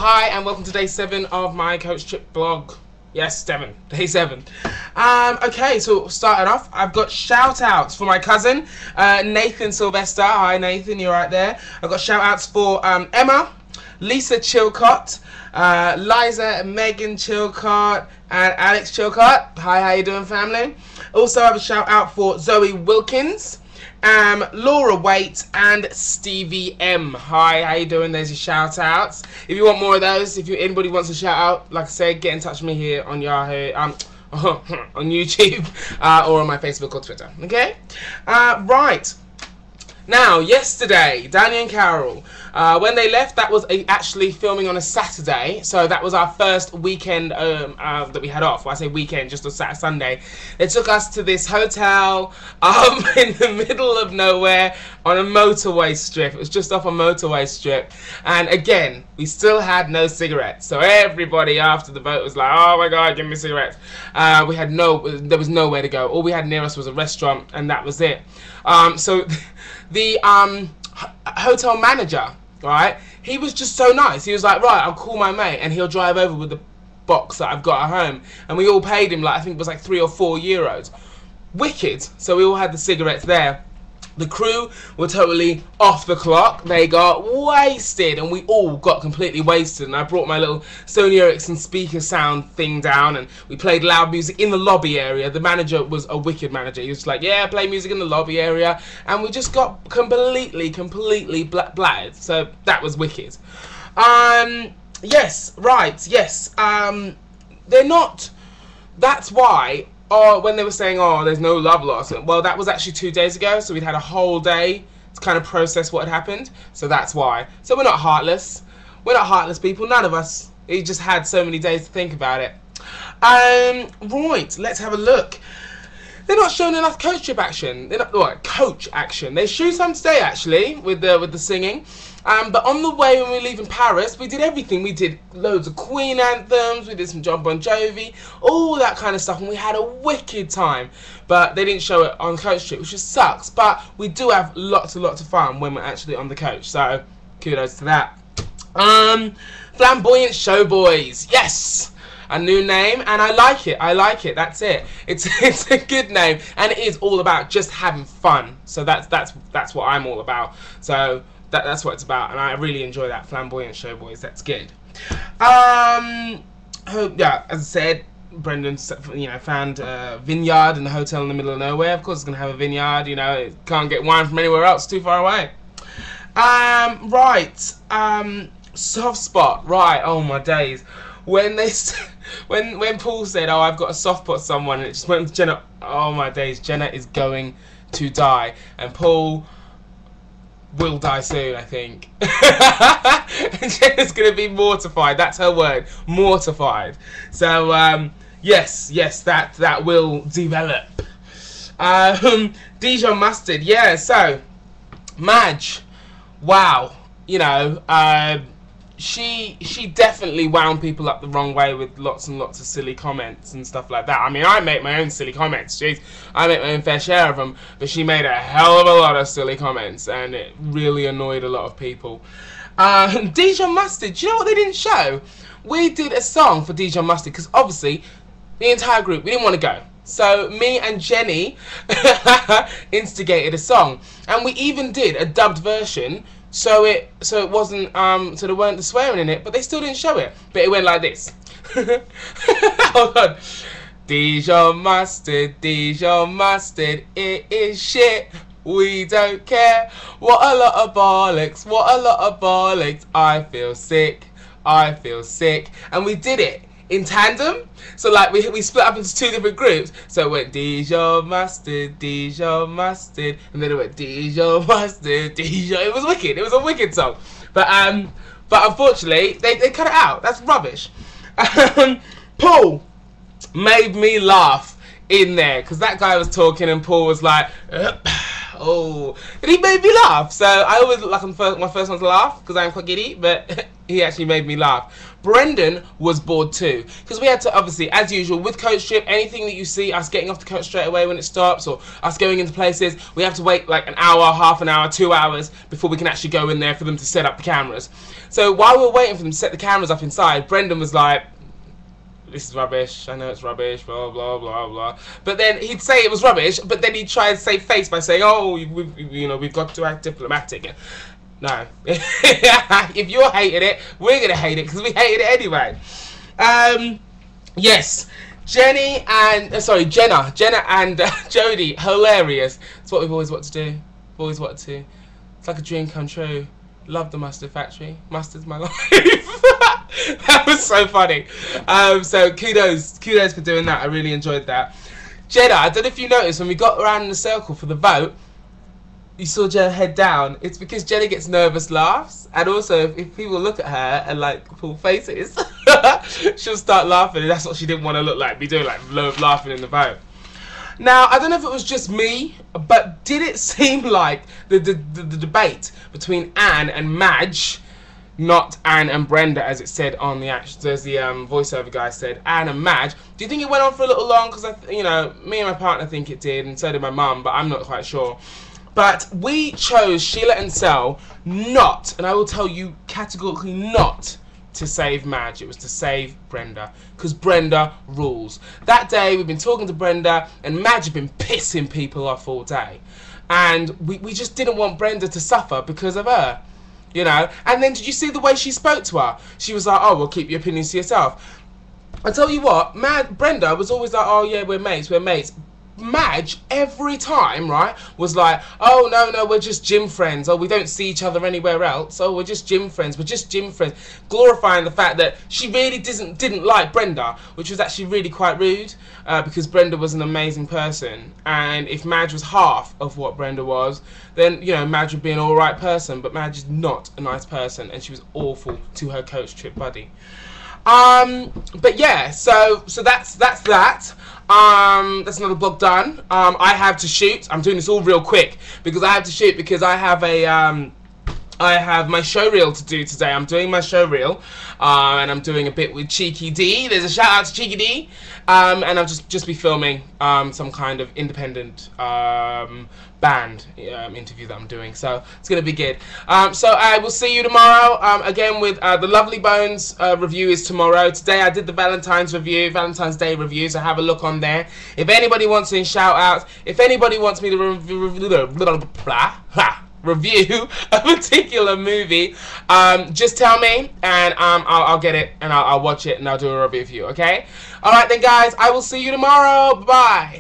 Hi and welcome to day 7 of my coach trip blog. Yes, day 7. Okay, so starting off, I've got shout outs for my cousin Nathan Sylvester. Hi Nathan, you're right there. I've got shout outs for Emma, Lisa Chilcott, Liza, Megan Chilcott, and Alex Chilcott. Hi, how you doing, family? Also, I have a shout out for Zoe Wilkins, Laura Waite, and Stevie M. Hi, how you doing? There's your shout outs. If you want more of those, if anybody wants a shout out, like I said, get in touch with me here on Yahoo, on YouTube, or on my Facebook or Twitter. Okay? Right. Now, yesterday, Danny and Carol, when they left, that was actually filming on a Saturday, so that was our first weekend that we had off. Well, I say weekend, just a Sunday. They took us to this hotel in the middle of nowhere on a motorway strip. It was just off a motorway strip, and again, we still had no cigarettes. So everybody after the boat was like, "Oh my God, give me cigarettes!" There was nowhere to go. All we had near us was a restaurant, and that was it. So the hotel manager, right, he was just so nice. He was like, right, I'll call my mate and he'll drive over with the box that I've got at home. And we all paid him, like, I think it was like €3 or €4. Wicked. So we all had the cigarettes there. The crew were totally off the clock. They got wasted, and we all got completely wasted. And I brought my little Sony Ericsson speaker sound thing down, and we played loud music in the lobby area. The manager was a wicked manager. He was like, yeah, play music in the lobby area. And we just got completely blattered. So that was wicked. Yes, right, yes. They're not, that's why. Oh, when they were saying, oh, there's no love lost. Well, that was actually 2 days ago, so we'd had a whole day to kind of process what had happened. So that's why. So we're not heartless. We're not heartless people, none of us. We just had so many days to think about it. Right, let's have a look. They're not showing enough coach trip action. They're not, what, coach action. They showed some today, actually, with the singing. But on the way when we were leaving Paris, we did everything. We did loads of Queen anthems, we did some John Bon Jovi, all that kind of stuff, and we had a wicked time. But they didn't show it on coach trip, which just sucks. But we do have lots of fun when we're actually on the coach, so kudos to that. Flamboyant Showboys, yes! A new name, and I like it, that's it. It's a good name, and it is all about just having fun. So that's what I'm all about. So that's what it's about, and I really enjoy that. Flamboyant Showboys, that's good. Yeah, as I said, Brendan, found a vineyard in the hotel in the middle of nowhere. Of course it's gonna have a vineyard, it can't get wine from anywhere else, too far away. Right, soft spot, right, oh my days. When Paul said, oh, I've got a soft spot someone, and it just went to Jenna, oh my days, Jenna is going to die, and Paul will die soon, I think. Jenna's going to be mortified, that's her word, mortified. So, yes, that will develop. Dijon mustard, yeah, so, Madge, wow, she definitely wound people up the wrong way with lots and lots of silly comments and stuff like that. I mean, I make my own silly comments, jeez. I make my own fair share of them, but she made a hell of a lot of silly comments, and it really annoyed a lot of people. Dijon mustard, do you know what they didn't show? We did a song for Dijon mustard, because obviously, the entire group, we didn't want to go. So me and Jenny instigated a song, and we even did a dubbed version. So it wasn't so there weren't the swearing in it, but they still didn't show it. But it went like this. Hold on. Dijon mustard, it is shit. We don't care. What a lot of bollocks, I feel sick, and we did it in tandem. So like we split up into 2 different groups. So it went Dijon mustard, and then it went Dijon mustard, Dijon. It was wicked. It was a wicked song. But unfortunately they cut it out. That's rubbish. Paul made me laugh in there because that guy was talking and Paul was like, Oh, and he made me laugh. So I always look like I'm my first one to laugh because I'm quite giddy, but he actually made me laugh. Brendan was bored too because we had to, obviously, as usual with coach trip, anything that you see us getting off the coach straight away when it stops or us going into places, we have to wait like an hour, half an hour, 2 hours before we can actually go in there for them to set up the cameras. So while we were waiting for them to set the cameras up inside, Brendan was like, this is rubbish, I know it's rubbish, blah, blah, blah, blah. But then he'd say it was rubbish, but then he'd try and save face by saying, oh, we've got to act diplomatic. No. If you're hating it, we're going to hate it because we hated it anyway. Yes. Jenna and Jodie, hilarious. It's what we've always wanted to do. Always wanted to. It's like a dream come true. Love the mustard factory. Mustard's my life. That was so funny. So kudos for doing that. I really enjoyed that. Jenna, I don't know if you noticed when we got around in a circle for the vote, you saw Jenna head down. It's because Jenna gets nervous laughs, and also if people look at her and like pull faces, she'll start laughing, and that's what she didn't want to look like, be doing like laughing in the vote. Now, I don't know if it was just me, but did it seem like the debate between Anne and Madge, not Anne and Brenda, as it said on the as the voiceover guy said, Anne and Madge. Do you think it went on for a little long? Because me and my partner think it did, and so did my mum, but I'm not quite sure. But we chose Sheila and Sel not, and I will tell you categorically not, to save Madge. It was to save Brenda, because Brenda rules. That day we've been talking to Brenda, and Madge had been pissing people off all day, and we just didn't want Brenda to suffer because of her, you know. And then did you see the way she spoke to her? She was like, oh, well, keep your opinions to yourself. I tell you what, Brenda was always like, oh yeah, we're mates. Madge, every time, right, was like, oh, no, we're just gym friends. Oh, we don't see each other anywhere else. Oh, we're just gym friends. Glorifying the fact that she really didn't like Brenda, which was actually really quite rude, because Brenda was an amazing person. And if Madge was half of what Brenda was, then, you know, Madge would be an alright person. But Madge is not a nice person, and she was awful to her coach trip buddy. But yeah, so that's that. That's another blog done. I have to shoot. I'm doing this all real quick because I have to shoot because I have I have my show reel to do today. I'm doing my show reel, and I'm doing a bit with Cheeky D. There's a shout out to Cheeky D, and I'll just be filming some kind of independent band interview that I'm doing. So it's gonna be good. So I will see you tomorrow again with the Lovely Bones review is tomorrow. Today I did the Valentine's Day review, so have a look on there. If anybody wants any shout outs, if anybody wants me to review a particular movie, just tell me, and I'll get it, and I'll watch it, and I'll do a review for you, okay? Alright then guys, I will see you tomorrow. Bye.